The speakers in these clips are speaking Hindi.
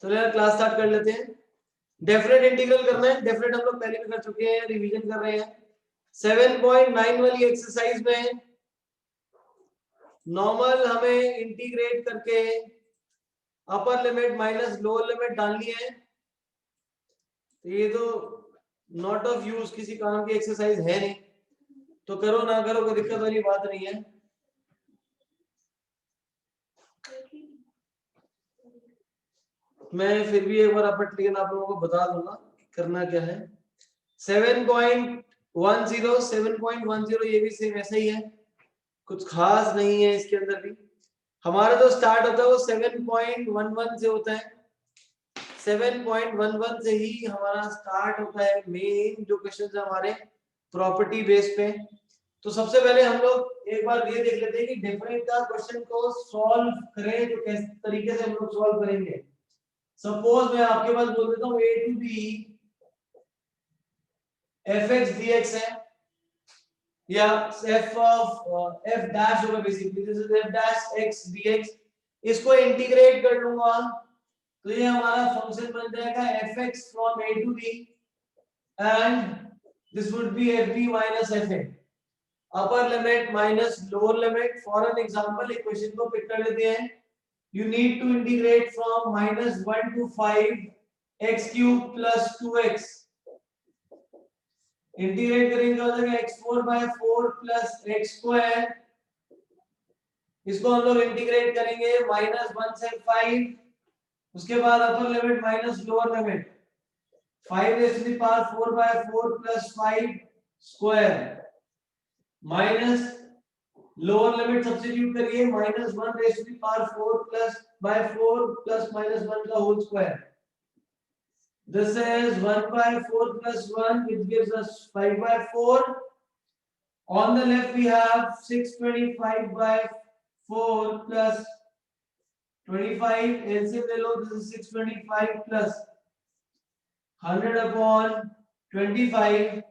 तो यार क्लास स्टार्ट कर लेते हैं। डेफिनेट इंटीग्रल करना है। डेफिनेट हम लोग पहले भी कर चुके हैं, रिवीजन कर रहे हैं। 7.9 वाली एक्सरसाइज में नॉर्मल हमें इंटीग्रेट करके upper limit minus lower limit डालनी है। तो ये तो नॉट ऑफ यूज, किसी काम की एक्सरसाइज है नहीं, तो करो ना करो कोई दिक्कत वाली बात नहीं है। मैं फिर भी एक बार अपडेट आप लोगों को बता दूंगा करना क्या है। 7.10 7.10 ये भी सेम ऐसा ही है, कुछ खास नहीं है इसके अंदर भी। हमारा जो स्टार्ट होता है वो 7.11 से होता है। 7.11 से ही हमारा स्टार्ट होता है मेन जो क्वेश्चन है हमारे प्रॉपर्टी बेस पे। तो सबसे पहले हम लोग एक बार ये देख लेते हैं कि डिफरेंट का क्वेश्चन को सॉल्व करें जो किस तरीके से हम लोग सॉल्व करेंगे। सपोज मैं आपके पास बोल देता हूँ a to b fx dx है, या f ऑफ f डैश होगा basically, this is f dash x dx। इसको इंटीग्रेट कर लूंगा तो ये हमारा फंक्शन बन जाएगा fx from a to b and this would be fb minus fa। Upper limit minus lower limit. For an example एक क्वेश्चन को पिक कर लेते हैं। You need to integrate from -1 to 5 x cube plus 2x। Integrate करेंगे हो जाएगा x4 by 4 plus x square। इसको हम लोग इंटीग्रेट करेंगे -1 से 5, उसके बाद upper limit minus lower limit 5 raised to the power 4 by 4 plus 5 square minus lower limit substitute करिए -1 raised to the power 4 plus by 4 plus -1 का whole square. This is 1 by 4 plus 1, which gives us 5 by 4. On the left we have 625 by 4 plus 25. LCM ले लो, this is 625 plus 100 upon 25।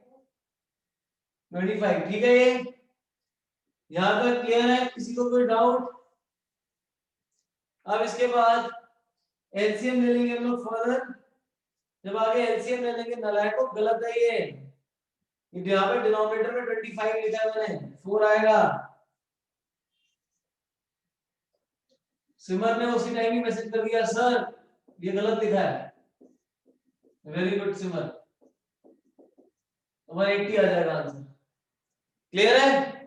25 ठीक है। ये यहाँ तक क्लियर है? किसी को कोई डाउट? अब इसके बाद एलसीएम ले लेंगे हम लोग फर्दर। जब आगे एलसीएम ले लेंगे, नालायकों गलत है ये यहाँ पे डिनोमिनेटर में 25 लिखा है मैंने, 4 आएगा। सिमर ने उसी टाइम ही मैसेज कर दिया सर ये गलत लिखा है। वेरी गुड सिमर, तुम्हारा 80 आ जाएगा आंसर। क्लियर है?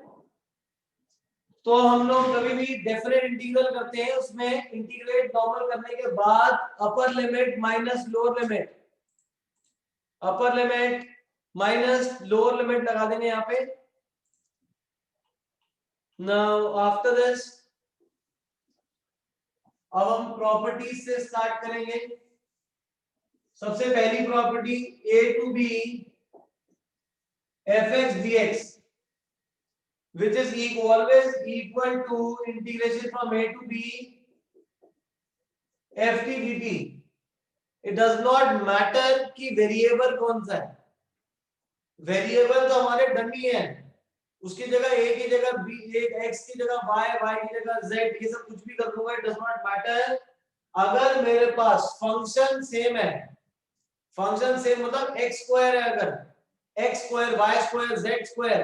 तो हम लोग कभी भी डेफिनेट इंटीग्रल करते हैं, उसमें इंटीग्रेट नॉर्मल करने के बाद upper limit minus lower limit, upper limit minus lower limit लगा देंगे यहाँ पे। नाउ आफ्टर दिस अब हम प्रॉपर्टीज से स्टार्ट करेंगे। सबसे पहली property a to b fx dx which is always equal to integration from a to b ft dt। it does not matter कि वेरिएबल कौन सा है, वेरिएबल तो हमारे डमी है, उसकी जगह a की जगह b, एक x की जगह y, y की जगह z, ये सब कुछ भी कर दूंगा, इट डज नॉट मैटर। अगर मेरे पास फंक्शन सेम है, फंक्शन सेम मतलब x स्क्वायर है, अगर x square y square z square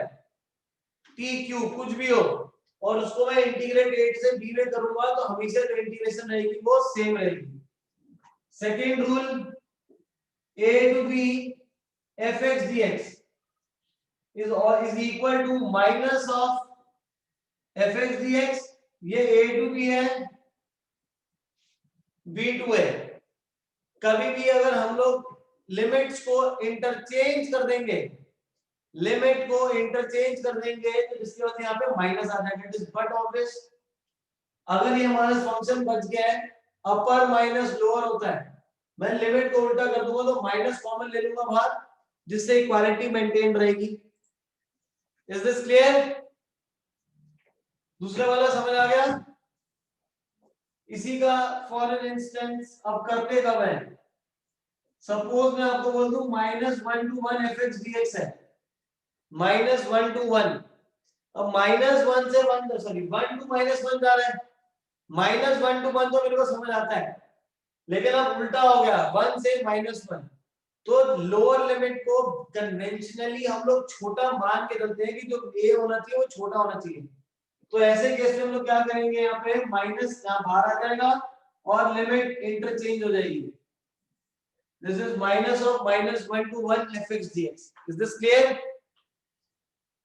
t cube कुछ भी हो, और उसको मैं इंटीग्रेट 8 से b में करूंगा तो हमेशा जो इंटीग्रेशन रहेगी वो सेम रहेगी। Second rule a to b fx dx is equal to minus of fx dx। ये a to b है, b to a। कभी भी अगर हम लोग लिमिट्स को इंटरचेंज कर देंगे, लिमिट को इंटरचेंज कर देंगे तो जिसकी वजह से यहाँ पे माइनस आ जाएगा। It is but obvious. अगर ये हमारा फंक्शन बच गया है, अपर माइनस लोअर होता है, मैं लिमिट को उल्टा कर दूंगा तो माइनस कॉमन ले लूंगा बाहर, जिससे इक्वालिटी मेंटेन रहेगी। Is this clear? दूसरा वाला समझ आ गया? इसी का फॉर एन इंस्टेंस अब करते कब है? सपोज मैं आपको बोल दूं -1 to 1 fx dx है, -1 to 1। अब -1 से 1 सॉरी 1 to -1 जा रहा है, -1 to 1 तो मेरे को समझ आता है। लेकिन अब उल्टा हो गया 1 से -1, तो लोअर लिमिट को कन्वेंशनली हम लोग छोटा मान के चलते हैं कि जो ए होना चाहिए वो छोटा होना चाहिए। तो ऐसे केस में हम लोग क्या करेंगे, यहाँ पे माइनस यहाँ बाहर आ जाएगा और लिमिट इंटरचेंज हो जाएगी। This is minus of -1 to 1 fx dx। Is this clear?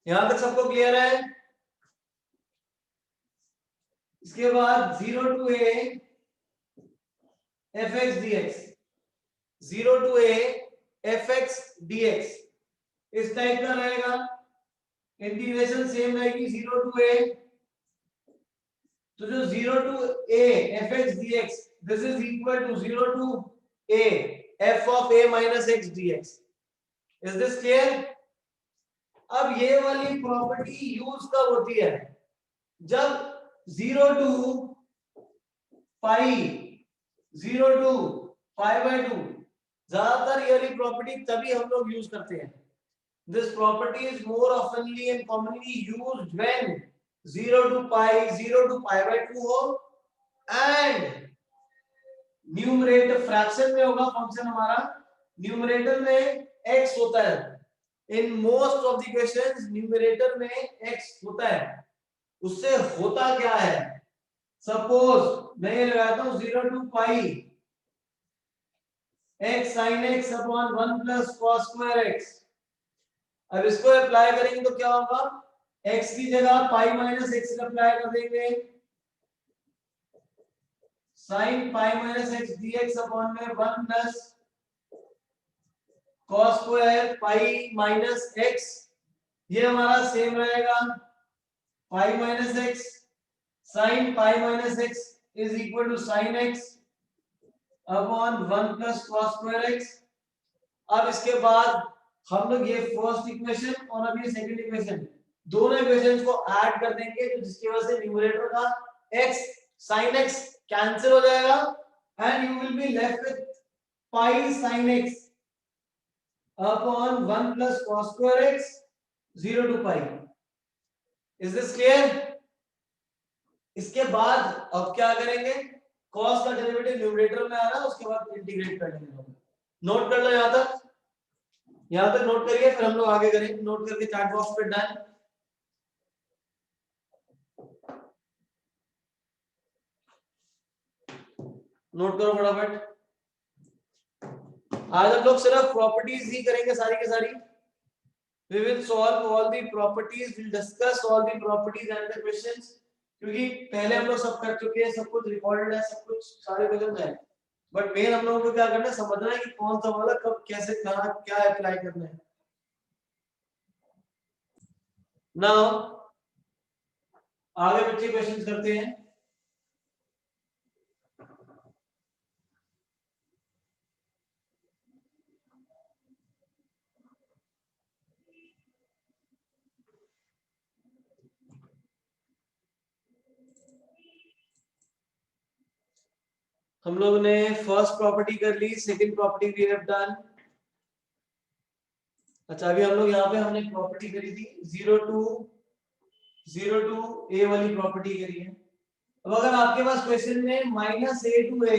यहां तक सबको क्लियर है? इसके बाद 0 to a fx dx, 0 to a fx dx इस टाइप का रहेगा। इंटीग्रेशन सेम रहेगी 0 to a, तो जो 0 to a fx dx this is equal to 0 to a f of a minus x dx। Is this clear? अब ये वाली प्रॉपर्टी यूज कब होती है, जब 0 to pi 0 to pi by 2, ज्यादातर ये वाली प्रॉपर्टी तभी हम लोग यूज करते हैं। This property is more ऑफनली and commonly used when 0 to pi 0 to pi by 2 हो एंड न्यूमरेटर फ्रैक्शन में होगा फंक्शन हमारा, न्यूमरेटर में x होता है। In most of the questions numerator में x होता है। उससे होता क्या है, सपोज मैं ये लगाता हूं 0 to pi x sin x upon 1 plus cos square x। अब इसको अप्लाई करेंगे तो क्या होगा, x की जगह पाई माइनस x अप्लाई कर देंगे, sin pi minus x dx upon में 1 plus cos square pi minus x, ये हमारा सेम रहेगा pi minus x sin pi minus x is equal to sin x upon 1 plus cos square x। अब इसके बाद हम लोग ये फर्स्ट इक्वेशन और अब ये सेकंड इक्वेशन, दोनों इक्वेशंस को ऐड कर देंगे, तो जिसकी वजह से न्यूमरेटर का x sin x कैंसिल हो जाएगा and you will be left with pi sin x upon 1 plus cos square x 0 to pi. Is this clear? इसके बाद अब क्या करेंगे, cos का डेरिवेटिव न्यूमरेटर में आ रहा है, उसके बाद इंटीग्रेट कर लेंगे। नोट कर लो यहां तक नोट करिए, फिर हम लोग आगे करेंगे। नोट करके चैट बॉक्स पे डन, नोट करो फटाफट। आज हम लोग सिर्फ प्रॉपर्टीज ही करेंगे सारी की सारी। We will solve all the properties, we'll discuss all the properties and the questions, क्योंकि पहले हम लोग सब कर चुके हैं, सब कुछ रिकॉर्डेड है, सब कुछ सारे क्वेश्चन है, बट मेन हम लोगों को क्या करना है, समझना है कि कौन सा वाला कब कैसे कहां क्या अप्लाई करना है। नाउ आगे बच्चे क्वेश्चंस करते हैं। हम लोग ने फर्स्ट प्रॉपर्टी कर ली, second property we have done. अच्छा अभी हम लोग यहाँ पे हमने प्रॉपर्टी करी थी 0 टू ए वाली प्रॉपर्टी करी है। अब अगर आपके पास क्वेश्चन में -a to a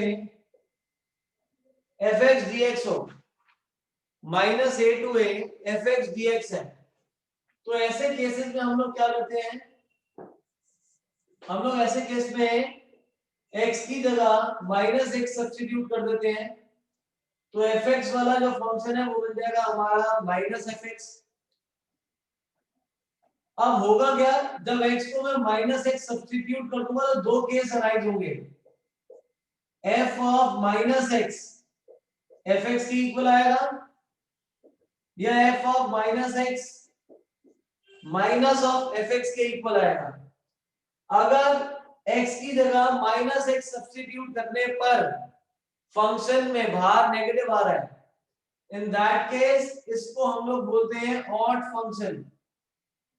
fx dx हो, -a to a fx dx है, तो ऐसे केसेस में हम लोग क्या करते हैं, हम लोग ऐसे केस में x की जगह -x सब्स्टिट्यूट कर देते हैं, तो fx वाला जो फंक्शन है वो बन जाएगा हमारा -fx। अब होगा क्या, जब x को मैं -x सब्स्टिट्यूट कर दूंगा तो दो केस अराइज होंगे, f ऑफ -x fx की इक्वल आएगा, या f of -x minus of fx के इक्वल आएगा। अगर x की जगह -x सब्स्टिट्यूट करने पर फंक्शन में बाहर नेगेटिव आ रहा है, इन दैट केस इसको हम लोग बोलते हैं ऑड फंक्शन।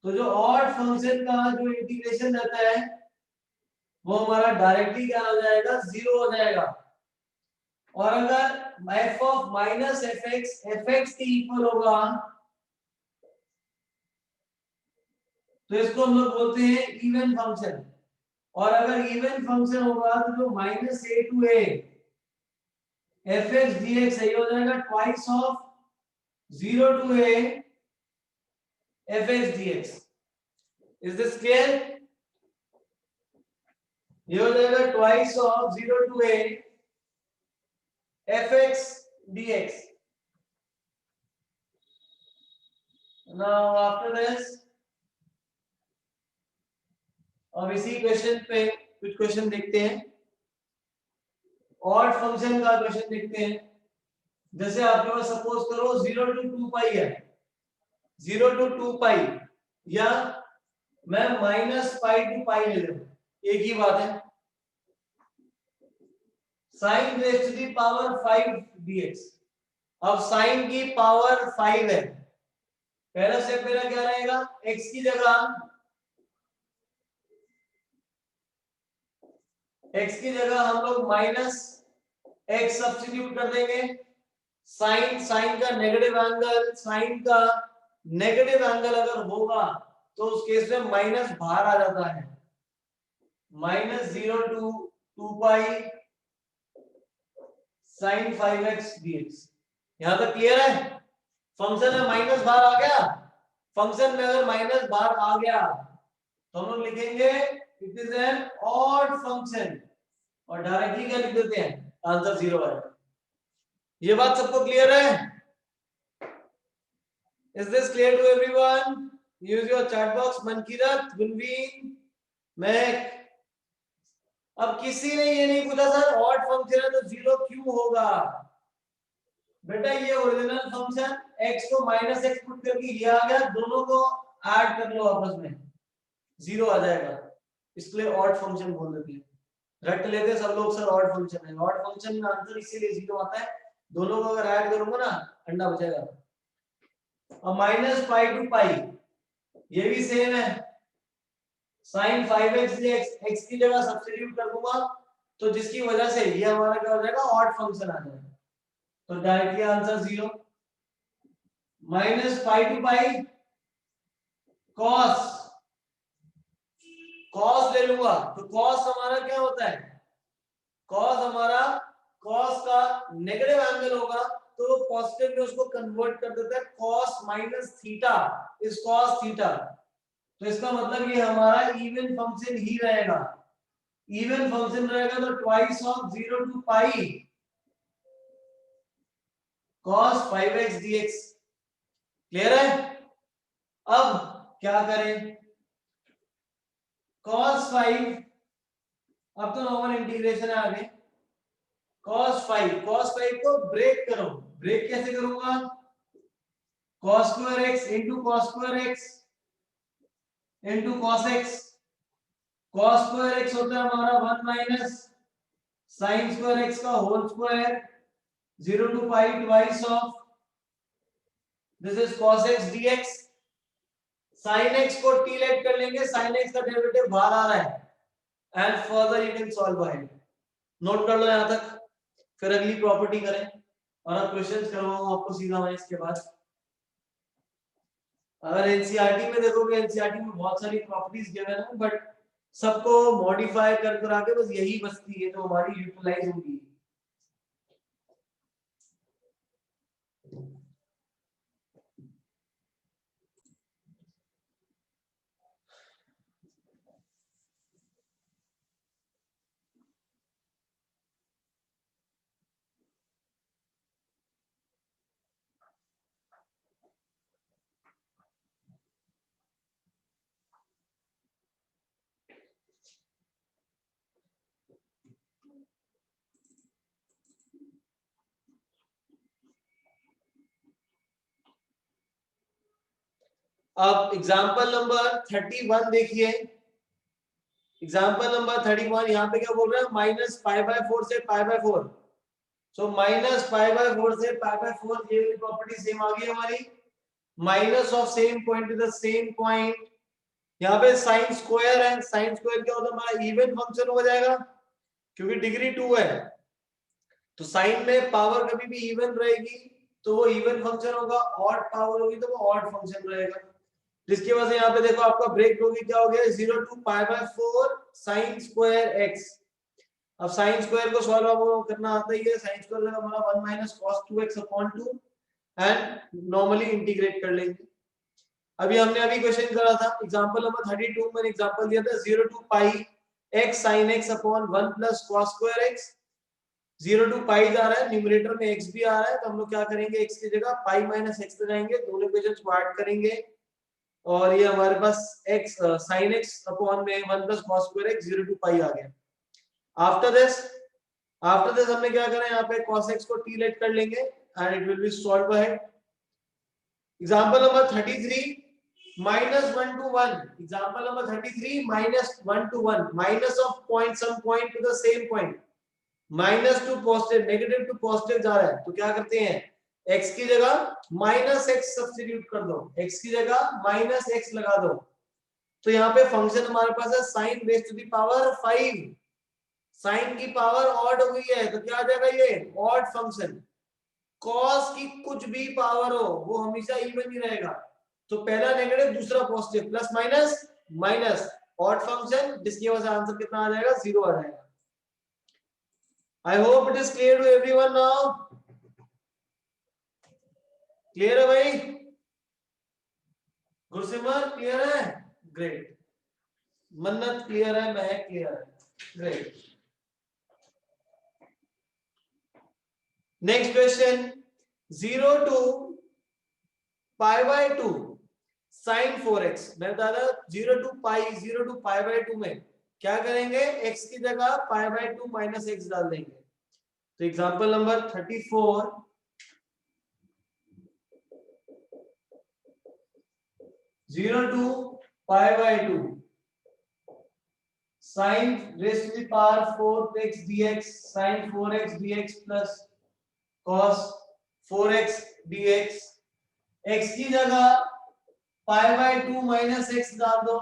तो जो ऑड फंक्शन का जो इंटीग्रेशन रहता है वो हमारा डायरेक्टली क्या हो जाएगा, 0 हो जाएगा। और अगर f ऑफ -fx fx के इक्वल होगा तो इसको हम लोग बोलते हैं इवन फंक्शन। और अगर इवन फंक्शन होगा तो जो -a to a f x d x सही हो जाएगा twice of 0 to a f x d x. Is this clear? ये हो जाएगा twice of 0 to a f x d x. Now after this, अब इसी क्वेश्चन पे कुछ क्वेश्चन देखते हैं। ऑड फंक्शन का क्वेश्चन देखते हैं। जैसे आपके पास सपोज करो 0 to 2 पाई है, 0 to 2 पाई, या मैं माइनस पाई टू पाई ले लूं, एक ही बात है। Sine raise to the power 5 dx। अब साइन की पावर 5 है, पहला स्टेप मेरा क्या रहेगा, x की जगह हम लोग माइनस x सब्स्टिट्यूट कर देंगे। साइन का नेगेटिव एंगल अगर होगा तो उस केस में माइनस बाहर आ जाता है, minus 0 to 2 pi sine 5x dx। यहां तक क्लियर है? फंक्शन में माइनस बाहर आ गया, फंक्शन में अगर माइनस बाहर आ गया तो हम लोग लिखेंगे it is an odd function, और डायरेक्टली क्या लिख देते हैं, आंसर 0 है। ये बात सबको क्लियर है? Is this clear to everyone? Use your chat box। Mankirat, Gunveen, Mac. अब किसी ने ये नहीं पूछा सर ऑड फंक्शन है तो 0 क्यों होगा? बेटा ये ओरिजिनल फंक्शन x को माइनस एक्स पुट करके ये आ गया, दोनों को ऐड कर लो आपस में, 0 आ जाएगा, इसलिए ऑड फंक्शन बोल देते हैं। रट लेते सब लोग सर ऑड फंक्शन है, ऑड फंक्शन में आंसर इसीलिए 0 आता है, दोनों को अगर ऐड करूंगा ना अंडा बचेगा। अब माइनस पाई टू पाई ये भी सेम है, साइन 5x x की जगह सब्स्टिट्यूट कर दूंगा तो जिसकी वजह से ये हमारा क्या हो जाएगा, ऑड फंक्शन आ जाएगा, तो directly answer 0। Minus pi to pi cos ले लूंगा तो कॉस हमारा क्या होता है, कॉस का नेगेटिव एंगल होगा तो पॉजिटिव में उसको कन्वर्ट कर देता है, cos minus theta is cos theta, तो इसका मतलब ये हमारा इवन फंक्शन ही रहेगा। इवन फंक्शन रहेगा तो twice of 0 to pi cos 5x dx। Clear है? अब क्या करें, cos 5, अब तो नॉर्मल इंटीग्रेशन है आगे, cos 5 को ब्रेक करो, ब्रेक कैसे करूंगा, cos square x into cos square x into cos x। cos square x होता है हमारा 1 माइनस sin स्क्वायर x का whole square 0 to pi twice of this is cos x dx। sin x को t लेट कर लेंगे, sin x का डेरिवेटिव बाहर आ रहा है and further you can solve by it. Note कर लो यहां तक, फिर अगली प्रॉपर्टी करें और अब क्वेश्चंस करवाऊंगा आपको सीधा मैं इसके बाद। अगर एनसीईआरटी में देखोगे, एनसीईआरटी में बहुत सारी प्रॉपर्टीज गिवन है बट सबको मॉडिफाई कर कर आके बस यही बचती है जो हमारी यूटिलाइज होगी। अब एग्जांपल नंबर 31 देखिए, एग्जांपल नंबर 31 यहाँ पे क्या बोल रहा है, माइनस पाई बाय 4 से पाई by 4। So minus pi by 4 से पाई बाय 4 ये प्रॉपर्टी सेम आ गई हमारी, minus of same point two the same point. यहाँ पे साइन स्क्वायर है, साइन स्क्वायर क्या होता है हमारा इवन फंक्शन हो जाएगा क्योंकि डिग्री 2 है, तो साइन में पावर कभी भी इवन रहेगी तो वो इवन फंक्शन होगा, ऑड पावर होगी तो वो ऑड फंक्शन रहेगा, जिसकी वजह से यहाँ पे देखो आपका ब्रेक होगी, क्या हो गया 0 to pi by 4 sine square x। अब साइन स्क्वायर को सॉल्व करना आता ही है, साइन स्क्वायर हमारा 1 minus cos 2x upon 2 and normally integrate कर लेंगे। अभी हमने अभी क्वेश्चन करा था एग्जांपल नंबर 32 में एग्जांपल दिया था 0 to pi x sin x upon 1 plus cos square x। 0 to pi जा रहा है, न्यूमरेटर में x भी आ रहा है, तो हम लोग क्या करेंगे x की जगह पाई माइनस x लगाएंगे, दोनों इक्वेशंस को ऐड करेंगे और ये हमारे पास x sin x अपॉन में 1 plus cos square x 0 to pi आ गया। आफ्टर दिस हमने क्या करा, यहाँ पे cos x को t लेट कर लेंगे and it will be solve ahead. Example number 33 minus 1 to 1, example number 33 minus 1 to 1, minus of point some point to the same point, minus to positive negative to positive जा रहा है, तो क्या करते हैं x की जगह minus x सब्स्टिट्यूट कर दो, x की जगह minus x लगा दो, तो यहाँ पे फंक्शन हमारे पास है sin raised to the power 5, sin की पावर ऑड हो गई है तो क्या आ जाएगा ये ऑड फंक्शन। cos की कुछ भी पावर हो वो हमेशा इवन ही रहेगा, तो पहला नेगेटिव दूसरा positive, plus minus minus, odd function जिसकी वजह से आंसर कितना आ जाएगा 0 आ जाएगा। I hope it is clear to everyone now. Clear है भाई? गुरसिमर क्लियर है? ग्रेट। मन्नत क्लियर है? महक क्लियर है? Great. Next question 0 to pi by 2 sin 4x। मैं बता रहा 0 टू पाई बाय 2 में क्या करेंगे, x की जगह पाई बाय 2 माइनस x डाल देंगे। तो example number 34 0 to pi by 2 sin raised to the power 4x dx sin 4x dx plus cos 4x dx, x की जगह पाई बाय 2 माइनस x डाल दो,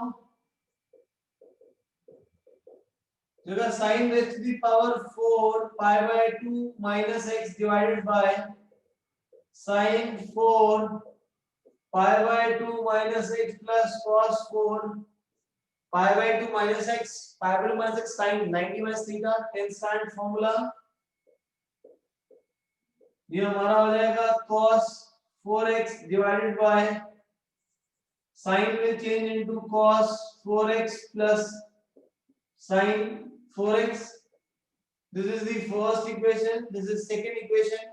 जगह sin raised to the power 4 pi by 2 minus x divided by sin 4 pi by 2 minus x plus cos 4 pi by 2 minus x, pi by 2 minus x sin 90 minus theta, constant formula, ये हमारा हो जाएगा cos 4x divided by sin will change into cos 4x plus sin 4x. This is the first equation, this is second equation.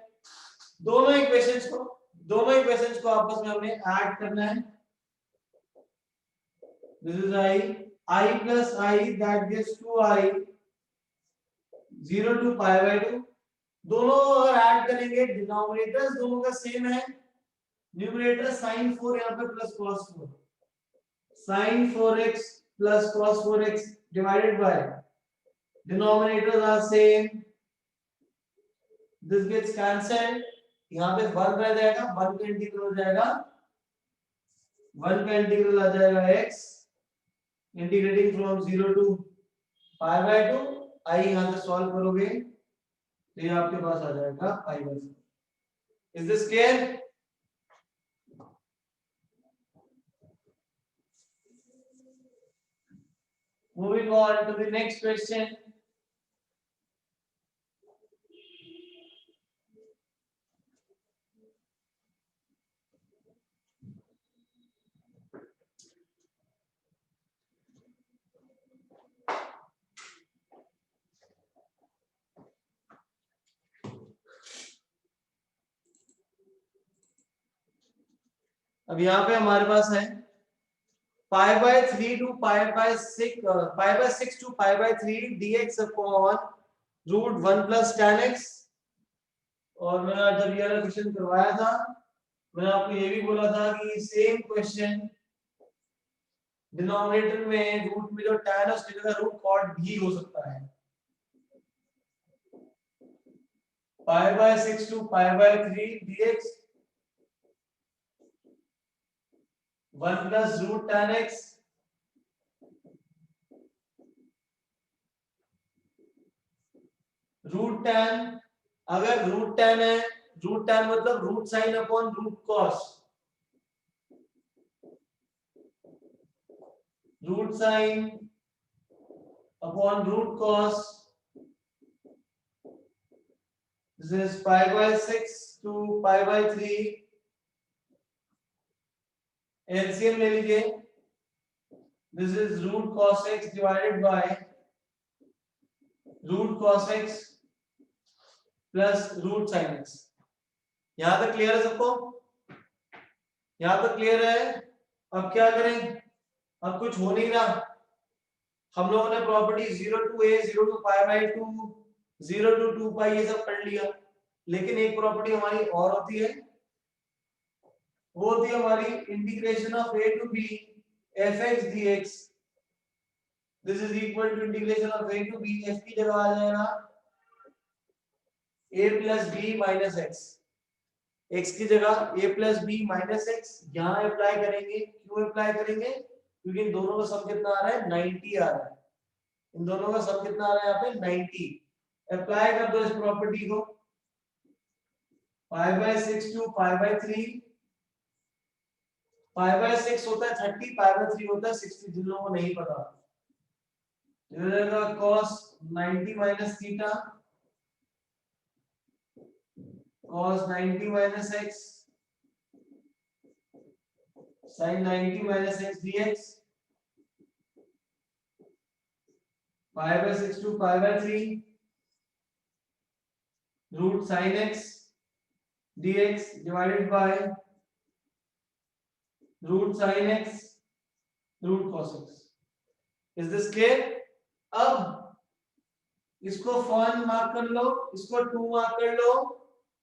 दोनों इक्वेशंस को आपस में हमें ऐड करना है। This is i plus I that gives 2i 0 to pi by 2। दोनों अगर ऐड करेंगे डिनोमिनेटर्स दोनों का सेम है, न्यूमरेटर sin 4 यहाँ पे plus cos 4, sin 4x plus cos 4x divided by denominators are same, this gets cancelled, यहाँ पे 1 रह जाएगा, 1 का इंटीग्रल हो जाएगा, 1 का इंटीग्रल आ जाएगा x integrating from 0 to pi by 2, i यहां से सॉल्व करोगे तो ये आपके पास आ जाएगा pi by 4। Is this clear? Moving on to the next question. अब यहाँ पे हमारे पास है pi by 3 to pi by 6 to pi by 3 dx upon root 1 plus tan x। और मैंने जब ये वाला क्वेश्चन करवाया था मैंने आपको ये भी बोला था कि सेम क्वेश्चन डिनोमिनेटर में रूट में जो tan है उसकी जगह रूट कॉट भी हो सकता है। Pi by 6 to pi by 3 dx 1 plus root tan x root tan, अगर रूट tan है, रूट tan मतलब root sine upon root cos, root sine upon root cos This is pi by 6 to pi by 3. LCM ले लीजिए. This is root cos x divided by root cos x plus root sin x. यहां तक क्लियर है सबको? यहां तक क्लियर है? अब क्या करें? अब कुछ हो नहीं रहा. हम लोगों ने property 0 to a 0 to pi by 2 0 to 2 pi ये सब पढ़ लिया. लेकिन एक प्रॉपर्टी हमारी और होती है, वो होती है हमारी integration of a to b fx dx. This is equal to integration of a to b. f की जगह आ जाएगा a plus b minus x. x की जगह a plus b minus x यहां अप्लाई करेंगे. क्यों अप्लाई करेंगे? क्योंकि इन दोनों का सम कितना आ रहा है? 90 आ रहा है. इन दोनों का सम कितना आ रहा है यहाँ पे? 90. अप्लाई कर दो इस प्रॉपर्टी को. pi by 6 to pi by 3. pi by 6 होता है 30, pi by 3 होता है 60. जिन लोगों को नहीं पता, इधर का cos 90 minus theta cos 90 minus x sin 90 minus x dx. pi by 6 to pi by 3 root sin x dx divided by root sin x root cos x. Is this clear? अब इसको 1 मार्क कर लो, इसको 2 मार्क कर लो.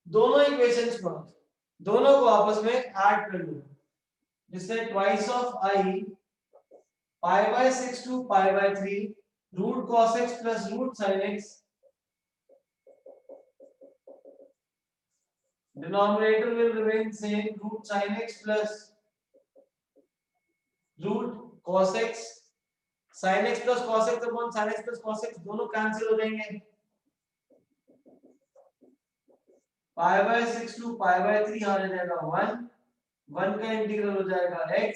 दोनों इक्वेशंस को, दोनों को आपस में ऐड कर लो. जिससे twice of I pi by 6 to pi by 3 root cos x plus root sin x. Denominator will remain same, root sin x plus root cos x. sin x plus cos x upon sin x plus cos x दोनों कैंसिल हो जाएंगे. pi by 6 to pi by 3 यहाँ आ जाएगा 1. 1 का इंटीग्रल हो जाएगा x.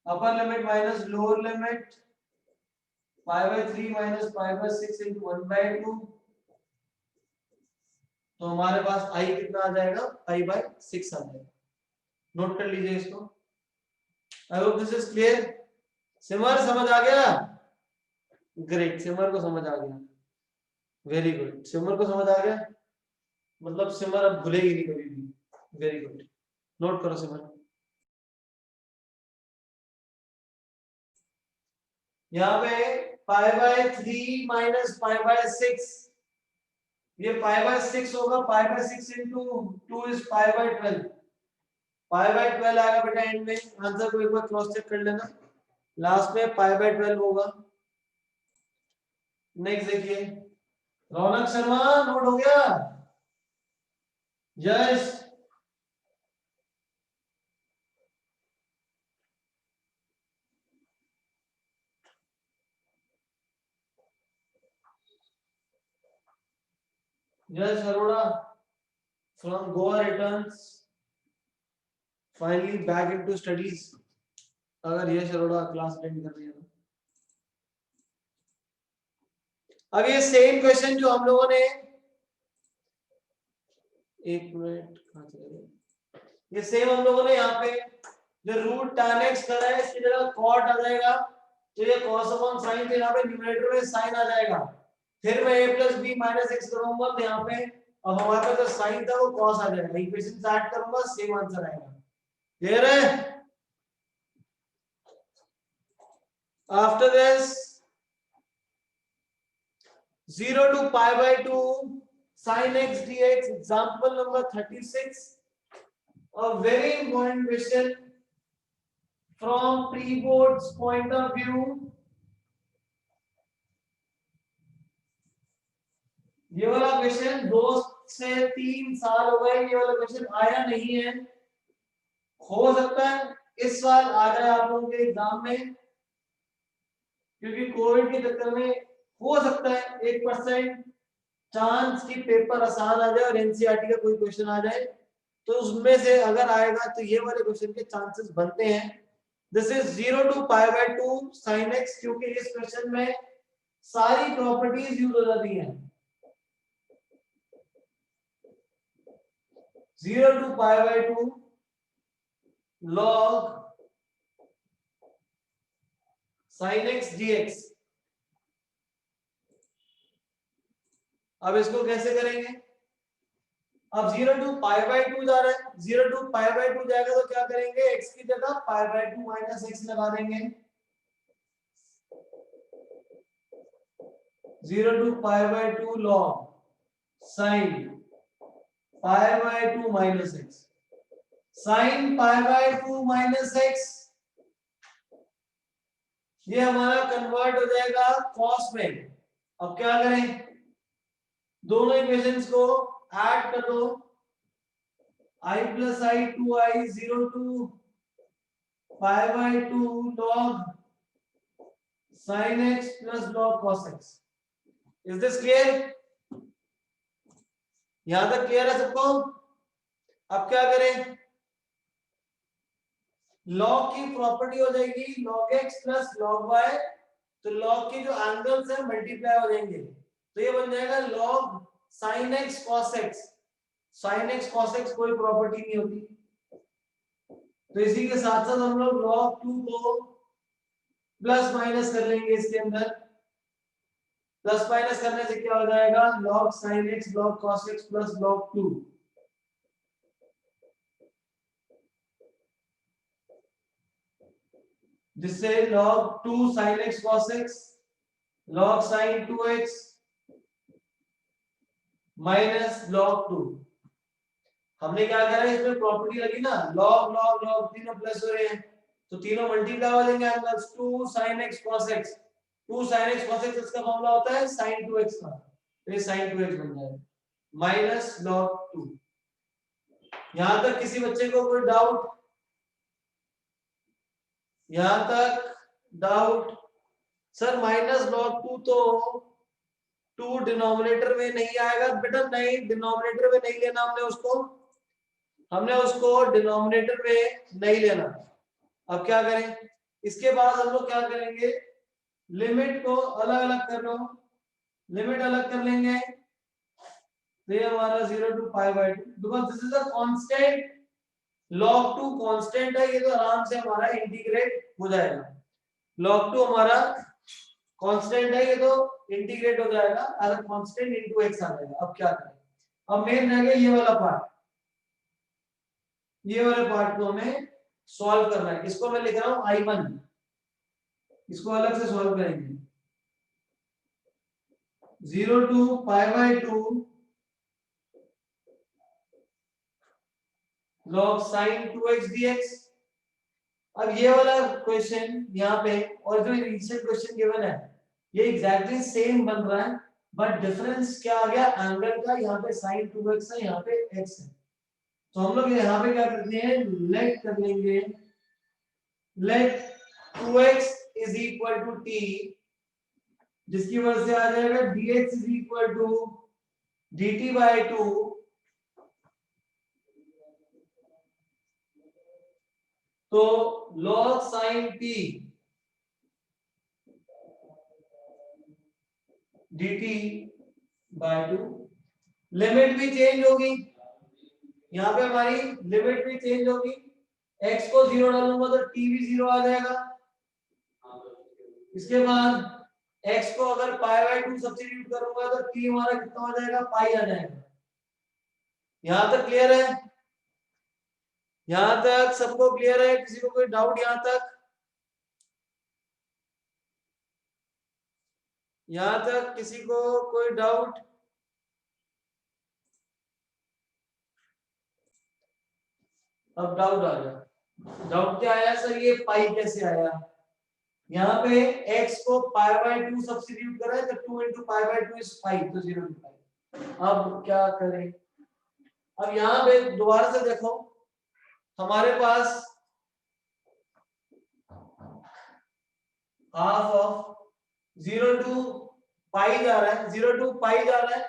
Upper limit minus lower limit pi by 3 minus pi by 6 into 1 by 2. तो हमारे पास i कितना आ जाएगा? pi by 6 आ जाएगा. नोट कर लीजिए इसको. I hope this is clear. सिमर समझ आ गया? ग्रेट. सिमर को समझ आ गया. Very good. सिमर को समझ आ गया, मतलब सिमर अब भूलेगी नहीं कभी भी. Very good. नोट करो सिमर. यहाँ पे pi by 3 minus pi by 6, ये pi by 6 होगा. pi by 6 into 2 is pi by 12. pi by 12 आएगा बेटा एंड में. आंसर को एक बार क्रॉस चेक कर लेना. लास्ट में pi by 12 होगा. नेक्स्ट देखिए, रौनक शर्मा नोट हो गया? Yes. Yes Arora from Goa returns finally back into studies. अगर यश अरोड़ा क्लास अटेंड कर रही है तो अब ये सेम क्वेश्चन जो हम लोगों ने, एक मिनट कहां चले गए, ये सेम हम लोगों ने यहाँ पे जो रूट tan x करा है इसकी जगह cot आ जाएगा. तो ये cos अपॉन sin, तो यहाँ पे न्यूमरेटर में sin आ जाएगा. फिर मैं a plus b minus x करूंगा तो यहाँ पे अब हमारे पास जो sin था वो cos आ जाएगा. इक्वेशन से ऐड करूंगा, सेम आंसर आएगा. क्लियर है? After this 0 to pi by 2 sin x dx, example number 36. A very important question from pre-board's point of view. ये वाला क्वेश्चन 2 से 3 साल हो गए, ये वाला क्वेश्चन आया नहीं है. हो सकता है इस साल आ जाए आप लोगों के एग्जाम में, क्योंकि कोविड के चक्कर में हो सकता है 1% चांस की पेपर आसान आ जाए और एनसीईआरटी का कोई क्वेश्चन आ जाए. तो उसमें से अगर आएगा तो ये वाले क्वेश्चन के चांसेस बनते हैं. This is 0 to pi by 2 sin x, क्योंकि इस क्वेश्चन में सारी प्रॉपर्टीज यूज हो जाती हैं। 0 to pi by 2 log sin x dx। अब इसको कैसे करेंगे? अब 0 to pi by 2 जा रहा है, 0 to pi by 2 जाएगा तो क्या करेंगे, x की जगह pi by 2 माइनस x लगा देंगे। 0 to pi by 2 log sin pi by 2 minus x। sin pi by 2 minus x ये हमारा कन्वर्ट हो जाएगा cos में। अब क्या करें, दोनों इक्वेशंस को ऐड कर दो, I plus I 2i 0 to pi by 2 log sin x plus log cos x। Is this clear? यहां तक क्लियर है सबको? अब क्या करें, log की प्रॉपर्टी हो जाएगी log x plus log y, तो log के जो एंगल्स हैं मल्टीप्लाई हो जाएंगे, तो ये बन जाएगा log sin x cos x। sin x cos x कोई प्रॉपर्टी नहीं होती, तो इसी के साथ साथ हम लोग log 2 को प्लस माइनस कर लेंगे, इसके अंदर प्लस माइनस करने से क्या हो जाएगा, log sin x log cos x plus log 2। जिससे log 2 sin x cos x log sin 2x minus log 2। हमने क्या करा है, इसमें प्रॉपर्टी लगी ना, log log log तीनों प्लस हो रहे हैं, तो तीनों मल्टीप्लाई हो जाएंगे angles. 2 sin x cos x, 2 sin x cos x इसका फॉर्मूला होता है sin 2x का, तो ये sin 2x बन जाएगा माइनस log 2। यहां तक किसी बच्चे को कोई डाउट? यहां तक डाउट? सर माइनस log 2 तो 2 डिनोमिनेटर में नहीं आएगा बेटा, नहीं डिनोमिनेटर में नहीं लेना हमने उसको डिनोमिनेटर में नहीं लेना। अब क्या करें, इसके बाद हम लोग क्या करेंगे, लिमिट को अलग अलग कर लो, लिमिट अलग कर लेंगे, तो ये हमारा 0 to pi by 2, because this is a constant, log 2 constant है, ये तो आराम से हमारा इंटीग्रेट हो जाएगा। log 2 हमारा कांस्टेंट है, ये तो इंटीग्रेट हो जाएगा, अगर कांस्टेंट इनटू x आ जाएगा। अब क्या करें, अब मेन रह गया ये वाला पार्ट, ये वाले पार्ट को हमें सॉल्व करना है। इसको मैं लिख रहा हूं I1, इसको अलग से सॉल्व करेंगे। 0 to pi by 2 log sin 2x dx। अब ये वाला क्वेश्चन यहाँ पे और जो इनिशियल क्वेश्चन गिवन है ये एग्जैक्टली सेम बन रहा है, बट डिफरेंस क्या आ गया, एंगल का। यहाँ पे sin 2x है, यहाँ पे x है, तो हम लोग यहाँ पे क्या करते हैं, लेट कर लेंगे, late 2x is equal to t, जिसकी वजह से आ जाएगा dx is equal to dt by 2 तो log sin t dt by 2। Limit भी चेंज होगी, यहाँ पे हमारी लिमिट भी चेंज होगी, x को 0 डालूंगा तो t भी 0 आ जाएगा। इसके बाद x को अगर पाई बाय 2 सब्स्टिट्यूट करूंगा तो t हमारा कितना हो जाएगा, पाई आ जाएगा। यहां तक क्लियर है? यहां तक सबको क्लियर है? किसी को कोई डाउट यहां तक? यहां तक किसी को कोई डाउट? अब डाउट आ गया। डाउट क्या आया सर, ये पाई कैसे आया? यहाँ पे x को पाई बाय 2 सब्स्टिट्यूट करा है तो 2 into पाई बाय 2 इज 5, तो 0 to पाई। अब क्या करें, अब यहाँ पे दोबारा से देखो, हमारे पास हाफ ऑफ 0 to पाई जा रहा है, 0 to पाई जा रहा है,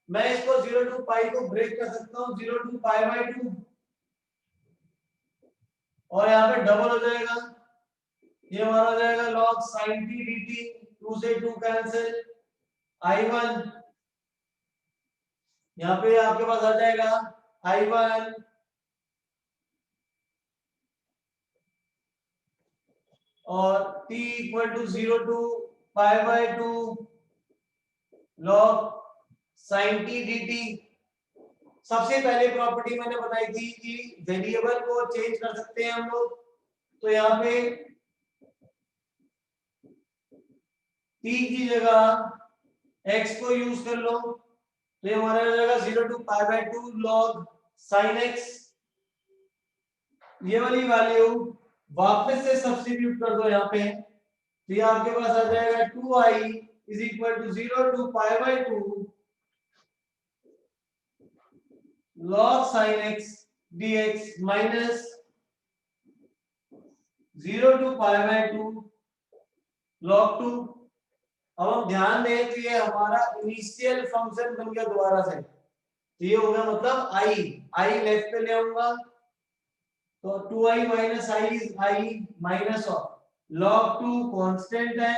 मैं इसको 0 to पाई को ब्रेक कर सकता हूँ 0 to पाई बाय 2, और यहाँ पे डबल हो जाएगा, ये हमारा हो जाएगा log sin t dt 2 से 2 कैंसिल, I1 यहाँ पे आपके पास आ जाएगा I1 और t equal to 0 to pi by 2 log sin t dt। सबसे पहले प्रॉपर्टी मैंने बताई थी कि वेरिएबल को चेंज कर सकते हैं हम लोग, तो यहाँ पे t की जगह x को यूज कर लो, तो ये हमारा हो जाएगा 0 to pi by 2 log sin x। ये वाली वैल्यू वापस से सब्स्टिट्यूट कर दो यहाँ पे, तो ये आपके पास आ जाएगा 2i is equal to 0 to pi by 2 log sin x dx minus 0 to pi by 2 log 2। अब हम ध्यान दें तो ये हमारा इनिशियल फंक्शन बन गया दोबारा से, तो ये हो गया मतलब i लेफ्ट पे ले आऊंगा, तो 2i minus i is i minus of log 2 constant है,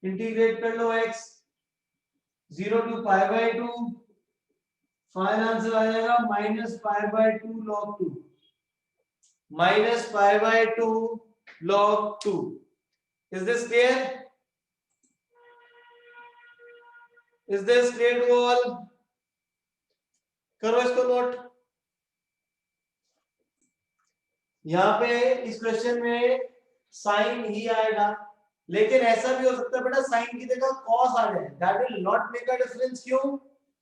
इंटीग्रेट कर लो x 0 to pi by 2, final answer आ जाएगा minus pi by 2 log 2, minus pi by 2 log 2। Is this clear? Is this clear to all? करो इसको नोट। यहाँ पे इस क्वेश्चन में साइन ही आएगा, लेकिन ऐसा भी हो सकता है बेटा साइन की जगह कॉस आ जाए, that will not make a difference. क्यों?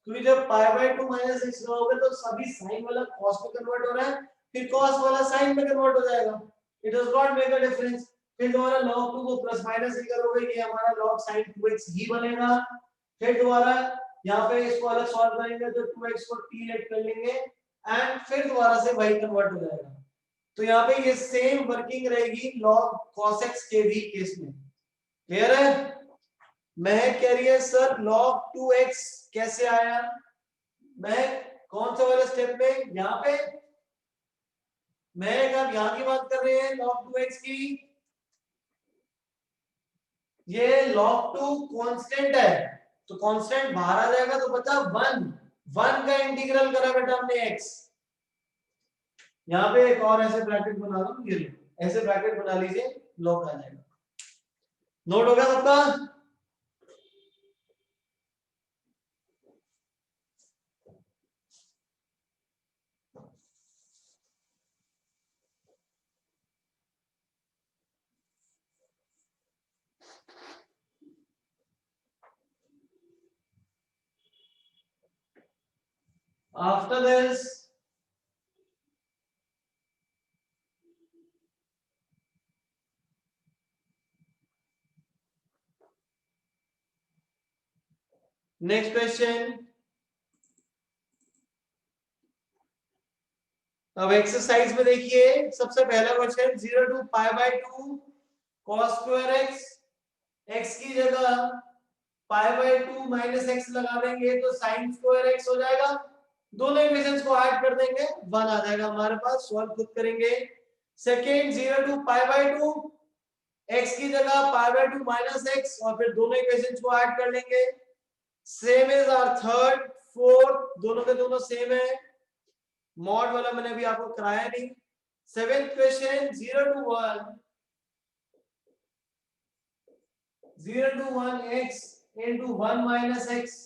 क्योंकि जब पाई बाय 2 माइनस x लगाओगे तो सभी साइन वाला कॉस में कन्वर्ट हो रहा है, फिर कॉस वाला साइन में कन्वर्ट हो जाएगा, it does not make a difference. फिर दोबारा log 2 को प्लस माइनस ही करोगे, ये हमारा log sin 2x ही बनेगा। फिर दोबारा यहाँ पे इसको अलग सॉल्व करेंगे तो 2x को t लेट कर लेंगे एंड फिर दोबारा से वही कन्वर्ट हो जाएगा। तो यहाँ पे ये सेम वर्किंग रहेगी log cos x के भी केस में। क्लियर है? महक कह रही है सर log 2x कैसे आया? महक कौन से वाले स्टेप में? यहाँ पे महक आप यहाँ की बात कर रहे हैं log 2x की। ये log 2 कांस्टेंट है, तो कांस्टेंट बाहर आ जाएगा तो बचा 1 का इंटीग्रल करा बेटा हमने x। यहाँ पे एक और ऐसे ब्रैकेट बना दो, ये लो ऐसे ब्रैकेट बना लीजिए, log आ जाएगा। नोट हो गया सबका? After this, next question. अब एक्सरसाइज में देखिए सबसे पहला question 0 to pi by 2 cos square x, x की जगह पाई बाय 2 माइनस x लगा देंगे तो sin स्क्वायर x हो जाएगा। दोनों इक्वेशंस को ऐड कर देंगे 1 आ जाएगा हमारे पास, सॉल्व खुद करेंगे। Second 0 to pi by 2 x की जगह पाई बाय 2 माइनस x और फिर दोनों इक्वेशंस को ऐड कर लेंगे। Same is our third fourth, दोनों के दोनों सेम है, मॉड वाला मैंने अभी आपको कराया नहीं। Seventh question 0 to 1 x into 1 minus x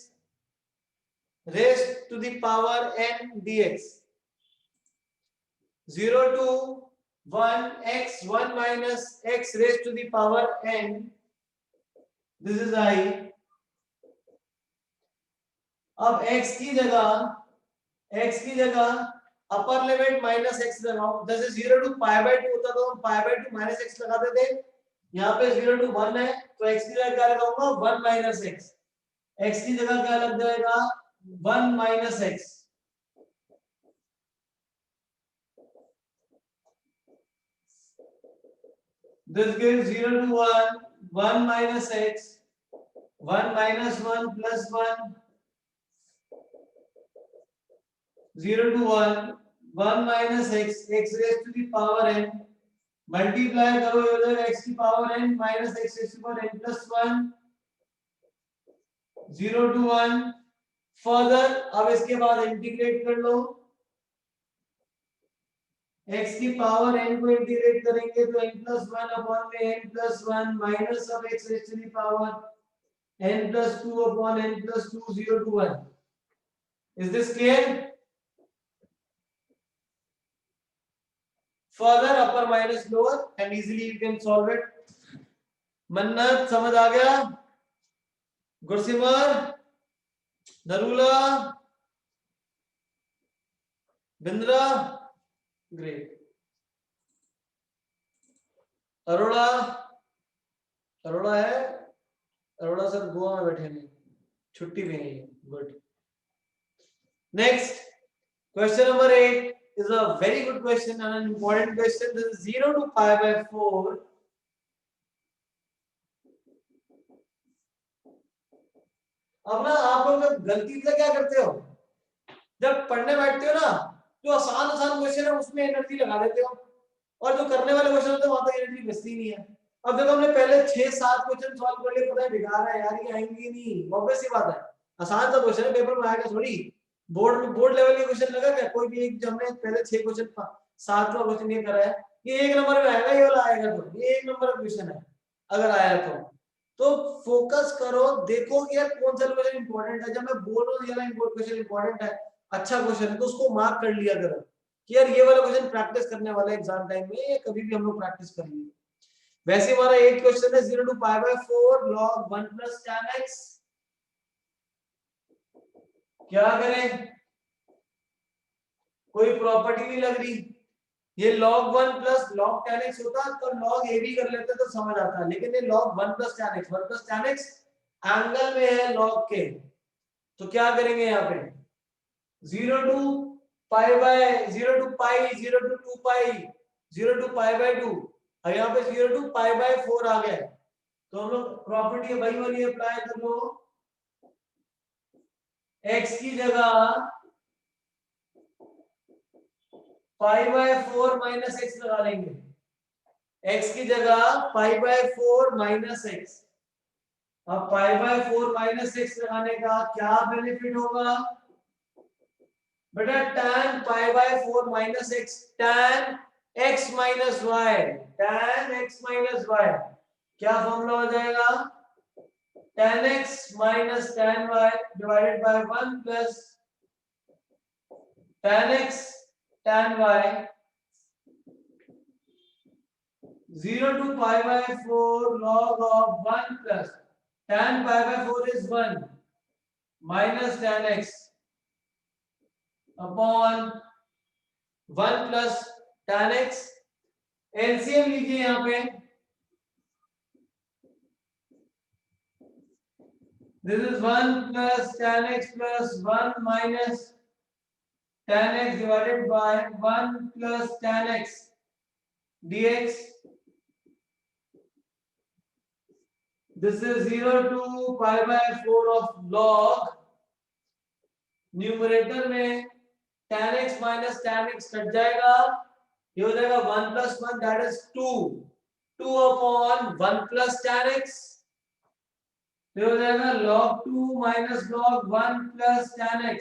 raised to the power n dx। 0 to 1 x 1 minus x raised to the power n, this is I। अब x की जगह अपर लिमिट माइनस एक्स लगाओ, जैसे 0 टू पाई बाय 2 होता तो हम पाई बाय 2 माइनस एक्स लगाते थे, यहाँ पे 0 टू 1 है तो x की जगह क्या लगाऊंगा 1 माइनस एक्स, x की जगह क्या लग जाएगा 1 minus x. This gives 0 to 1 minus x 1 minus 1 plus 1 0 to 1 minus x raised to the power n, multiply करो ये हो जाएगा x की power n minus x raised to the power n plus 1 0 to 1 further. अब इसके बाद इंटीग्रेट कर लो, x की पावर n को इंटीग्रेट करेंगे तो n plus 1 अपॉन में n plus 1 minus of x raised to the power n plus 2 upon n plus 2 0 to 1. Is this clear? Further upper minus lower and easily you can solve it. मन्नत समझ आ गया? गुरसिमर, नरूला, बिंद्रा, ग्रेट। अरोड़ा, अरोड़ा है? अरोड़ा सर गोवा में बैठे हैं, छुट्टी पे हैं। Good. Next question number 8 is a very good question and an important question. This is 0 to pi by 4. अब ना आप लोग गलती से क्या करते हो, जब पढ़ने बैठते हो ना, जो आसान आसान क्वेश्चन है उसमें एनर्जी लगा देते हो, और जो करने वाले क्वेश्चन होते हैं वहां तक एनर्जी बचती नहीं है। अब देखो हमने पहले 6-7 क्वेश्चन सॉल्व कर लिए, पता है बेकार है यार, ये आएंगे नहीं, ऑब्वियस सी बात है। आसान सा क्वेश्चन है, पेपर में आएगा थोड़ी। बोर्ड लेवल के क्वेश्चन लगा क्या? कोई भी एक, हमने पहले 6 क्वेश्चन 7वां क्वेश्चन ये करा है, ये 1 नंबर में आएगा, ये वाला आएगा, तो ये 1 नंबर का क्वेश्चन है अगर आया तो फोकस करो, देखो कि यार कौन सा क्वेश्चन इंपॉर्टेंट है। जब मैं बोल रहा हूँ ये वाला क्वेश्चन इंपॉर्टेंट है, अच्छा क्वेश्चन है, तो उसको मार्क कर लिया करो कि यार ये वाला क्वेश्चन प्रैक्टिस करने वाला है एग्जाम टाइम में, ये कभी भी हम लोग प्रैक्टिस कर लेंगे। वैसे हमारा 8 क्वेश्चन है 0 to pi by 4 log 1 plus tan x। क्या करें? कोई प्रॉपर्टी नहीं लग रही, ये log 1 plus log tan x होता तो log a भी कर लेते तो समझ आता, लेकिन ये log 1 plus tan x, 1 plus tan x angle में है log के, तो क्या करेंगे यहाँ पे 0 to pi by 0 to pi 0 to 2 pi 0 to pi by 2, और यहाँ पे 0 to pi by 4 आ गया, तो हम लोग प्रॉपर्टी वही वाली अप्लाई कर लो, x की जगह pi by 4 minus x लगा लेंगे, x की जगह pi by 4 minus x। अब pi by 4 minus x लगाने का क्या बेनिफिट होगा बेटा? tan pi by 4 minus x, tan x minus y, tan x minus y क्या फॉर्मूला हो जाएगा? tan x minus tan y divided by 1 plus tan x tan y 0 to pi by 4 log of 1 plus tan pi by 4 is 1 minus tan x upon 1 plus tan x। LCM लीजिए यहाँ पे, this is 1 plus tan x plus 1 minus tan x divided by 1 plus tan x dx। This is 0 to pi by 4 of log, numerator में tan x minus tan x cut जाएगा, ये हो जाएगा 1 plus 1 that is 2 upon 1 plus tan x, ये हो जाएगा log 2 minus log 1 plus tan x।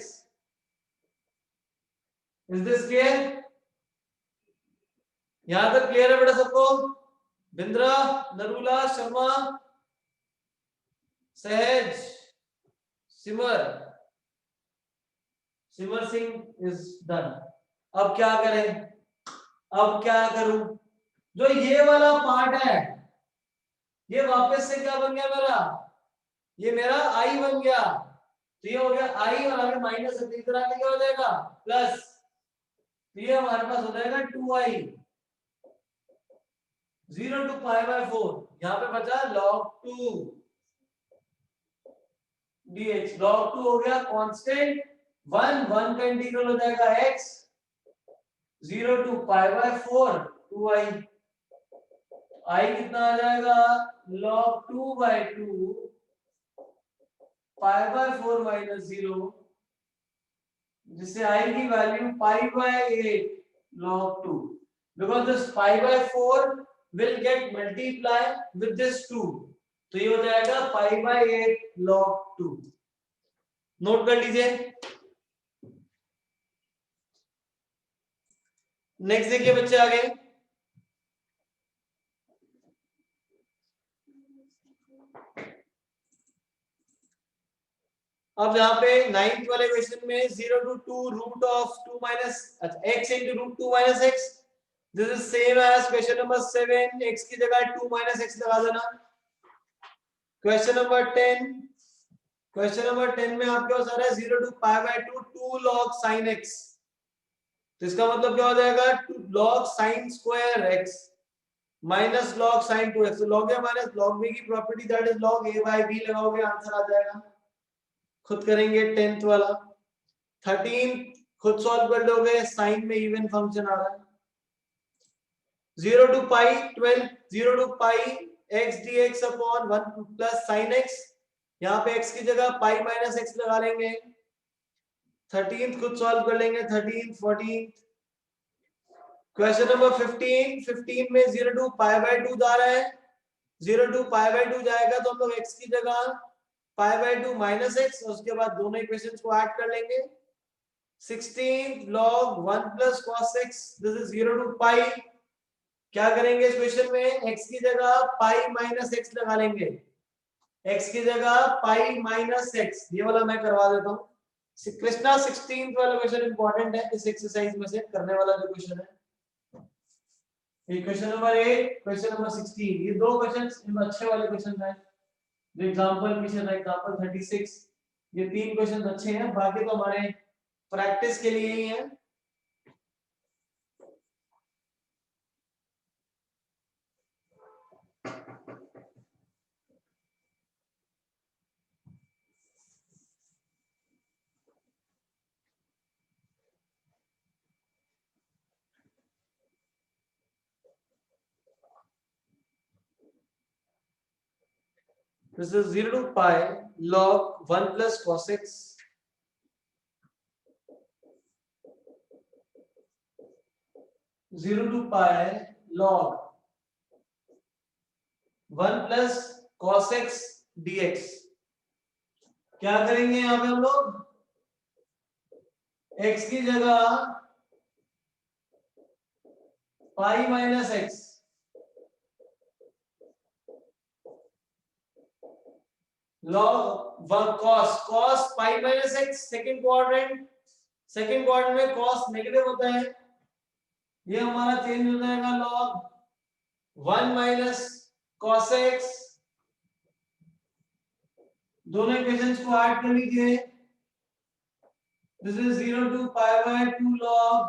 Is this clear? यहां तक क्लियर है बेटा सबको? बिंद्रा, नरूला, शर्मा, सहज, सिमर सिंह इज डन। अब क्या करें? अब क्या करूं? जो ये वाला पार्ट है ये वापस से क्या बन गया मेरा? ये मेरा i बन गया, तो ये हो गया i और आगे माइनस है, इधर आगे क्या हो जाएगा? प्लस, तो ये हमारे पास हो जाएगा 2i 0 to pi by 4, यहाँ पे बचा log 2 dh। log 2 हो गया कांस्टेंट, 1 का इंटीग्रल हो जाएगा x 0 to pi by 4 2i, i कितना आ जाएगा? log 2 by 2 pi by 4 minus 0, जिससे i की value pi by 8 log 2, because this pi by 4 will get multiply with this 2, तो ये हो जाएगा pi by 8 log 2। नोट कर लीजिए। नेक्स्ट देखिए बच्चे आगे, अब यहाँ पे 9th वाले क्वेश्चन में 0 to 2 root of 2 minus x into root 2 minus x, this is same as question number 7, x की जगह 2 माइनस x लगा देना। क्वेश्चन नंबर 10, क्वेश्चन नंबर 10 में आपके पास आ रहा है 0 to pi by 2 2 log sin x, तो इसका मतलब क्या हो जाएगा, log sin square x minus log sin 2x, तो log a minus log b की property that is log a by b लगाओगे आंसर आ जाएगा। खुद करेंगे 10th वाला। 13 खुद सॉल्व कर लोगे, साइन में इवन फंक्शन आ रहा है। 0 to pi 12 0 to pi x dx upon 1 plus sin x, यहाँ पे x की जगह पाई माइनस x लगा लेंगे। 13th खुद सॉल्व कर लेंगे। 13th 14th क्वेश्चन नंबर 15 में 0 to पाई बाय 2 जा रहा है, 0 to पाई बाय 2 जाएगा तो हम लोग x की जगह पाई बाय 2 माइनस x, उसके बाद दोनों इक्वेशंस को ऐड कर लेंगे। 16 log 1 plus cos x, this is 0 to पाई, क्या करेंगे इस क्वेश्चन में, x की जगह पाई माइनस x लगा लेंगे, x की जगह पाई माइनस x, ये वाला मैं करवा देता हूँ। कृष्णा 16th वाला क्वेश्चन इंपॉर्टेंट है इस एक्सरसाइज में से करने वाला जो क्वेश्चन है, ये क्वेश्चन नंबर 8 क्वेश्चन नंबर 16, ये दो क्वेश्चन अच्छे वाले क्वेश्चन है। जो एग्जांपल पीछे था एग्जांपल 36, ये तीन क्वेश्चन अच्छे हैं, बाकी तो हमारे प्रैक्टिस के लिए ही है। This is 0 to pi log 1 plus cos x, 0 to pi log 1 plus cos x dx। क्या करेंगे यहाँ पे हम लोग, x की जगह पाई माइनस एक्स log cos पाई माइनस एक्स, सेकंड क्वाड्रेंट में cos नेगेटिव होता है, ये हमारा चेंज हो जाएगा log 1 माइनस cos x, दोनों इक्वेशंस को ऐड कर लीजिए। This is 0 to pi by 2 log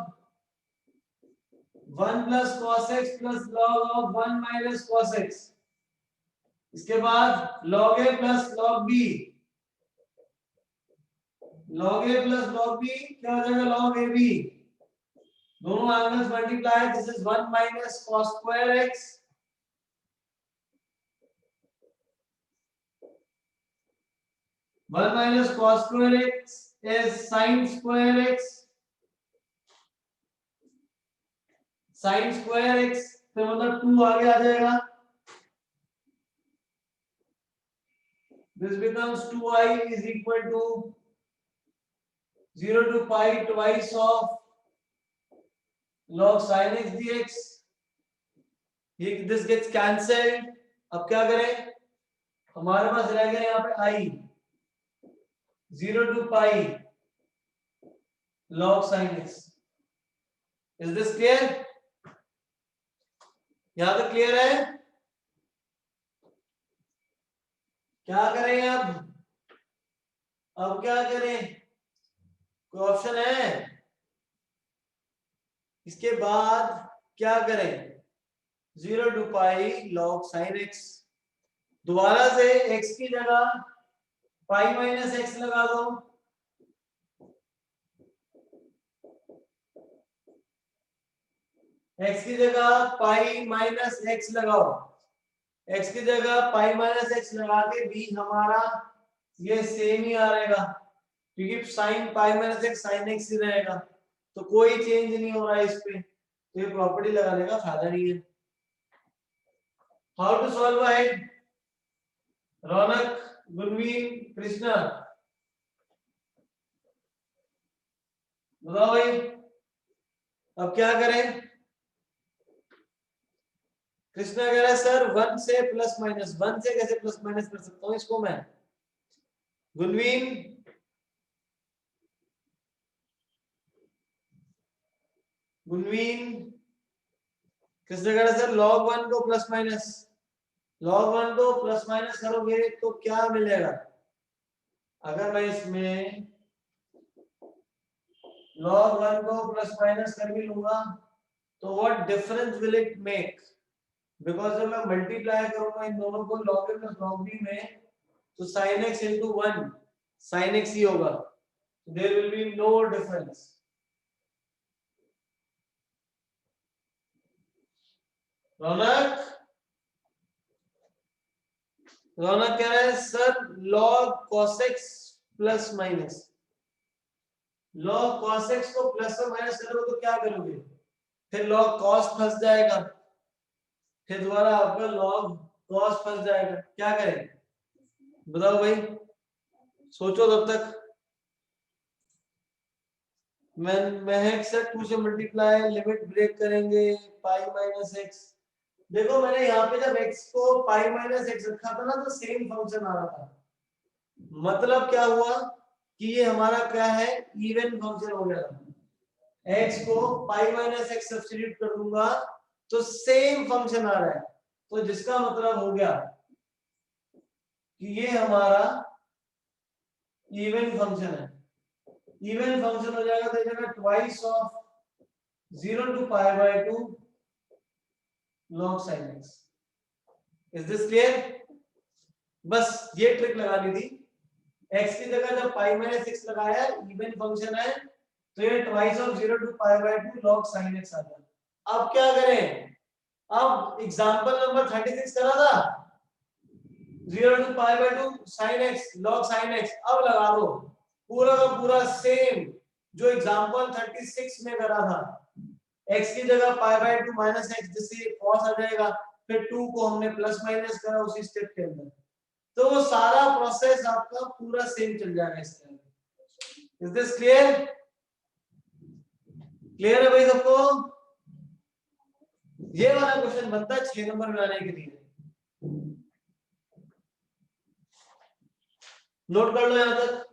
1 plus cos x plus log of 1 minus cos x, इसके बाद log a plus log b, log a plus log b क्या हो जाएगा log ab, दोनों angles multiply, this is 1 minus cos square x, one minus cos square x is sin square x, sin square x तो मतलब 2 आगे आ जाएगा, this becomes 2i is equal to 0 to pi twice of log sin x dx, this gets cancelled। अब क्या करें, हमारे पास रह गया यहाँ पे i 0 to pi log sin x, is this clear, यहाँ तक क्लियर है। क्या करें अब क्या करें, कोई ऑप्शन है, इसके बाद क्या करें, 0 to pi log sin x, दोबारा से x की जगह पाई माइनस एक्स लगा दो, x की जगह पाई माइनस एक्स लगाओ, x की जगह पाई माइनस एक्स लगा के भी हमारा ये सेम ही आ रहेगा, क्योंकि sine pi minus x sine x ही रहेगा, तो कोई चेंज नहीं हो रहा है इस पे, तो ये प्रॉपर्टी लगाने का फायदा नहीं है। हाउ टू सॉल्व अहेड, रौनक, गुरमीत, कृष्णा, बताओ भाई, अब क्या करें? कृष्णा कह रहा है सर 1 से प्लस माइनस, 1 से कैसे प्लस माइनस कर सकता हूँ इसको मैं? गुनवीन, गुनवीन, कृष्णा कह रहा है सर log 1 को प्लस माइनस, log 1 को प्लस माइनस करोगे तो क्या मिलेगा? अगर मैं इसमें log 1 को प्लस माइनस कर भी लूंगा तो what difference will it make? Because जब मैं मल्टीप्लाई करूंगा इन दोनों को log a plus log b में, तो sin x into 1 sin x ही होगा, there will be no difference. रौनक, रौनक कह रहा है sir log cos x plus minus, log cos x को प्लस और माइनस करोगे तो क्या करोगे? फिर log cos फंस जाएगा, फिर दोबारा आपका log cos फंस जाएगा, क्या करें बताओ भाई, सोचो तब तक। महक सर 2 से मल्टीप्लाई, लिमिट ब्रेक करेंगे पाई माइनस एक्स। देखो मैंने यहाँ पे जब x को पाई माइनस एक्स रखा था ना तो सेम फंक्शन आ रहा था, मतलब क्या हुआ कि ये हमारा क्या है, इवन फंक्शन हो गया था। x को पाई माइनस एक्स सब्स्टिट्यूट कर दूंगा तो सेम फंक्शन आ रहा है, तो जिसका मतलब हो गया कि ये हमारा इवन फंक्शन है। इवन फंक्शन हो जाएगा तो जगह twice of 0 to pi by 2 log sin x। Is this clear? बस ये ट्रिक लगानी थी, x की जगह जब पाई माइनस एक्स लगाया, इवन फंक्शन है तो ये twice of 0 to pi by 2 log sin x आ गया। अब क्या करें? अब एग्जांपल नंबर 36 करा था 0 to pi by 2 sin x log sin x, अब लगा दो पूरा का पूरा सेम जो एग्जांपल 36 में करा था, x की जगह पाई बाय 2 माइनस एक्स, जिससे cos आ जाएगा, फिर 2 को हमने प्लस माइनस करा उसी स्टेप के अंदर, तो वो सारा प्रोसेस आपका पूरा सेम चल जाएगा इस तरह। Is this clear? क्लियर है भाई सबको? ये वाला क्वेश्चन बनता है 6 नंबर में आने के लिए, नोट कर लो यहां तक।